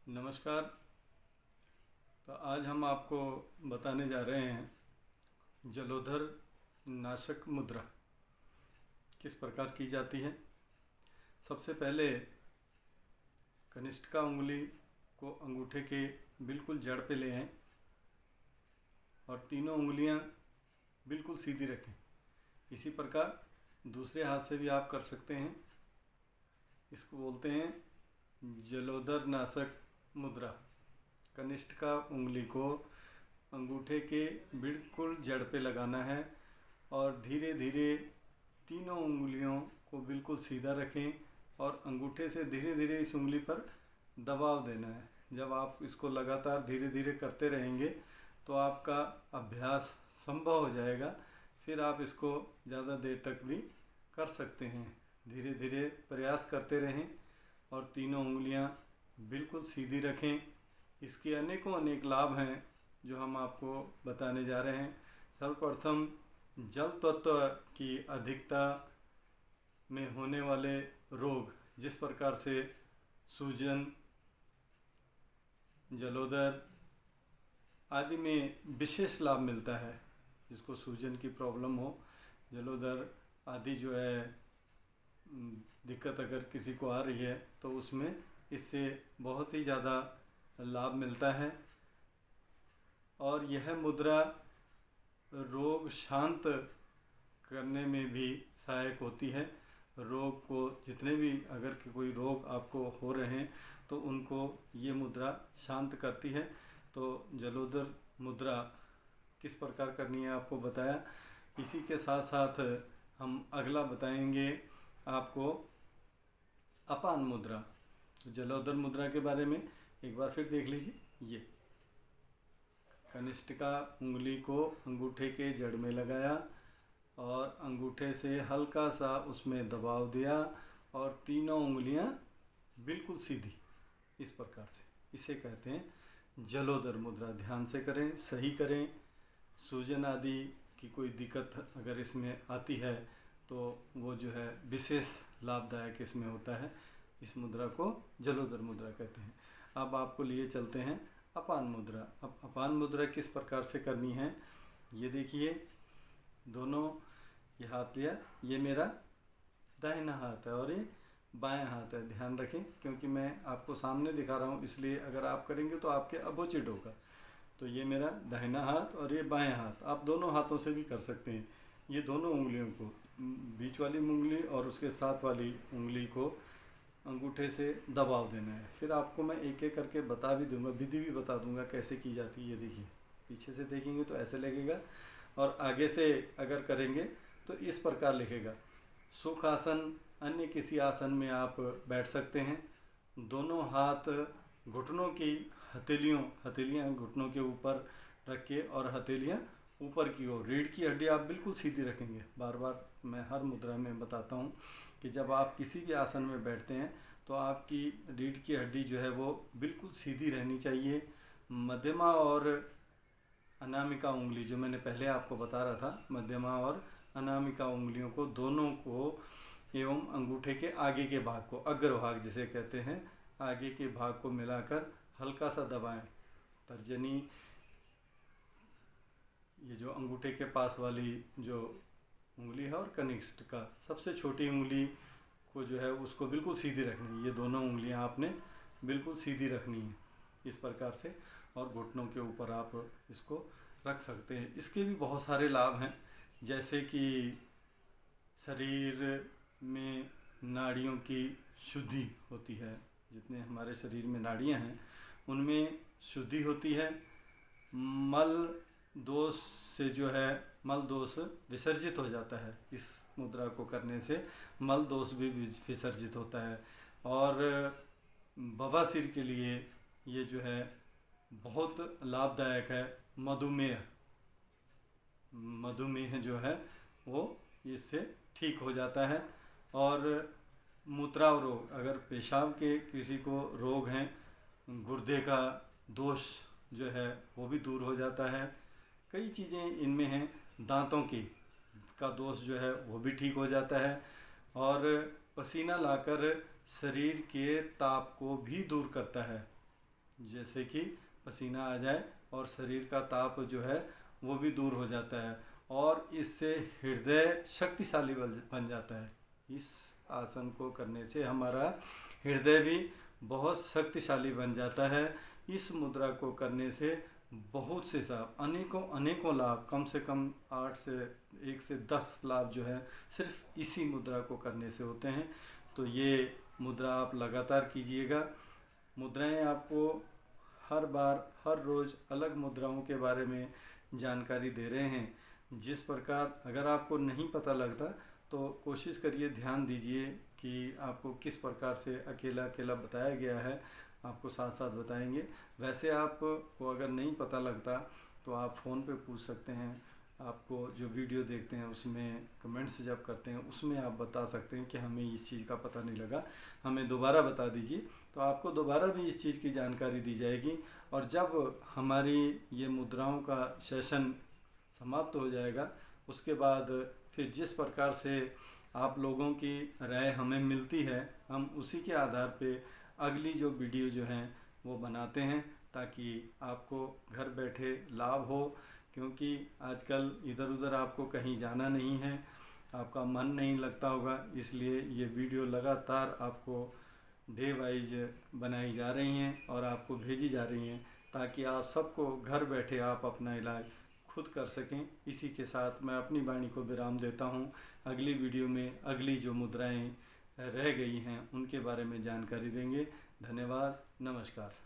नमस्कार। तो आज हम आपको बताने जा रहे हैं जलोदर नाशक मुद्रा किस प्रकार की जाती है। सबसे पहले कनिष्ठिका उंगली को अंगूठे के बिल्कुल जड़ पे ले आएं और तीनों उंगलियां बिल्कुल सीधी रखें। इसी प्रकार दूसरे हाथ से भी आप कर सकते हैं। इसको बोलते हैं जलोदर नाशक मुद्रा। कनिष्ठिका उंगली को अंगूठे के बिल्कुल जड़ पे लगाना है और धीरे धीरे तीनों उंगलियों को बिल्कुल सीधा रखें और अंगूठे से धीरे धीरे इस उंगली पर दबाव देना है। जब आप इसको लगातार धीरे धीरे करते रहेंगे तो आपका अभ्यास संभव हो जाएगा। फिर आप इसको ज़्यादा देर तक भी कर सकते हैं। धीरे धीरे प्रयास करते रहें और तीनों उंगलियां बिल्कुल सीधी रखें। इसके अनेकों अनेक लाभ हैं जो हम आपको बताने जा रहे हैं। सर्वप्रथम जल तत्व की अधिकता में होने वाले रोग, जिस प्रकार से सूजन, जलोदर आदि में विशेष लाभ मिलता है। जिसको सूजन की प्रॉब्लम हो, जलोदर आदि जो है दिक्कत अगर किसी को आ रही है तो उसमें इससे बहुत ही ज़्यादा लाभ मिलता है। और यह मुद्रा रोग शांत करने में भी सहायक होती है। रोग को जितने भी अगर कोई रोग आपको हो रहे हैं तो उनको ये मुद्रा शांत करती है। तो जलोदर मुद्रा किस प्रकार करनी है आपको बताया। इसी के साथ साथ हम अगला बताएंगे आपको अपान मुद्रा। जलोदर मुद्रा के बारे में एक बार फिर देख लीजिए। ये कनिष्ठिका उंगली को अंगूठे के जड़ में लगाया और अंगूठे से हल्का सा उसमें दबाव दिया और तीनों उंगलियां बिल्कुल सीधी इस प्रकार से, इसे कहते हैं जलोदर मुद्रा। ध्यान से करें, सही करें। सूजन आदि की कोई दिक्कत अगर इसमें आती है तो वो जो है विशेष लाभदायक इसमें होता है। इस मुद्रा को जलोदर मुद्रा कहते हैं। अब आपको लिए चलते हैं अपान मुद्रा। अब अपान मुद्रा किस प्रकार से करनी है ये देखिए। दोनों ये हाथ लिया, ये मेरा दाहिना हाथ है और ये बायां हाथ है। ध्यान रखें क्योंकि मैं आपको सामने दिखा रहा हूँ, इसलिए अगर आप करेंगे तो आपके अपोजिट होगा। तो ये मेरा दाहिना हाथ और ये बायां हाथ। आप दोनों हाथों से भी कर सकते हैं। ये दोनों उंगलियों को, बीच वाली उंगली और उसके साथ वाली उंगली को अंगूठे से दबाव देना है। फिर आपको मैं एक एक करके बता भी दूंगा, विधि भी बता दूंगा कैसे की जाती है। ये देखिए, पीछे से देखेंगे तो ऐसे लगेगा और आगे से अगर करेंगे तो इस प्रकार लिखेगा। सुख आसन, अन्य किसी आसन में आप बैठ सकते हैं। दोनों हाथ घुटनों की हथेलियाँ घुटनों के ऊपर रख के और हथेलियाँ ऊपर की ओर। रीढ़ की हड्डी आप बिल्कुल सीधी रखेंगे। बार बार मैं हर मुद्रा में बताता हूँ कि जब आप किसी भी आसन में बैठते हैं तो आपकी रीढ़ की हड्डी जो है वो बिल्कुल सीधी रहनी चाहिए। मध्यमा और अनामिका उंगली, जो मैंने पहले आपको बता रहा था, मध्यमा और अनामिका उंगलियों को दोनों को एवं अंगूठे के आगे के भाग को, अग्रभाग जिसे कहते हैं, आगे के भाग को मिलाकर हल्का सा दबाएं। तर्जनी, ये जो अंगूठे के पास वाली जो उंगली है, और कनिष्ठिका सबसे छोटी उंगली को जो है उसको बिल्कुल सीधी रखनी है। ये दोनों उंगलियां आपने बिल्कुल सीधी रखनी है इस प्रकार से, और घुटनों के ऊपर आप इसको रख सकते हैं। इसके भी बहुत सारे लाभ हैं, जैसे कि शरीर में नाड़ियों की शुद्धि होती है। जितने हमारे शरीर में नाड़ियां हैं उनमें शुद्धि होती है। मल दोष से जो है, मल दोष विसर्जित हो जाता है। इस मुद्रा को करने से मल दोष भी विसर्जित होता है। और बवासीर के लिए ये जो है बहुत लाभदायक है। मधुमेह जो है वो इससे ठीक हो जाता है। और मूत्राव रोग, अगर पेशाब के किसी को रोग हैं, गुर्दे का दोष जो है वो भी दूर हो जाता है। कई चीज़ें इनमें हैं। दांतों की का दोष जो है वो भी ठीक हो जाता है। और पसीना लाकर शरीर के ताप को भी दूर करता है। जैसे कि पसीना आ जाए और शरीर का ताप जो है वो भी दूर हो जाता है और इससे हृदय शक्तिशाली बन जाता है। इस आसन को करने से हमारा हृदय भी बहुत शक्तिशाली बन जाता है। इस मुद्रा को करने से बहुत से लाभ, अनेकों लाभ, कम से कम 1 से 10 लाभ जो है सिर्फ इसी मुद्रा को करने से होते हैं। तो ये मुद्रा आप लगातार कीजिएगा। मुद्राएं आपको हर बार हर रोज़ अलग मुद्राओं के बारे में जानकारी दे रहे हैं। जिस प्रकार अगर आपको नहीं पता लगता तो कोशिश करिए, ध्यान दीजिए कि आपको किस प्रकार से अकेला अकेला बताया गया है, आपको साथ साथ बताएंगे। वैसे आपको अगर नहीं पता लगता तो आप फ़ोन पे पूछ सकते हैं। आपको जो वीडियो देखते हैं उसमें कमेंट्स जब करते हैं उसमें आप बता सकते हैं कि हमें इस चीज़ का पता नहीं लगा, हमें दोबारा बता दीजिए। तो आपको दोबारा भी इस चीज़ की जानकारी दी जाएगी। और जब हमारी ये मुद्राओं का सेशन समाप्त हो जाएगा उसके बाद फिर जिस प्रकार से आप लोगों की राय हमें मिलती है, हम उसी के आधार पे अगली जो वीडियो जो हैं वो बनाते हैं ताकि आपको घर बैठे लाभ हो। क्योंकि आजकल इधर उधर आपको कहीं जाना नहीं है, आपका मन नहीं लगता होगा, इसलिए ये वीडियो लगातार आपको डे वाइज बनाई जा रही हैं और आपको भेजी जा रही हैं ताकि आप सबको घर बैठे आप अपना इलाज खुद कर सकें। इसी के साथ मैं अपनी वाणी को विराम देता हूं। अगली वीडियो में अगली जो मुद्राएं रह गई हैं उनके बारे में जानकारी देंगे। धन्यवाद, नमस्कार।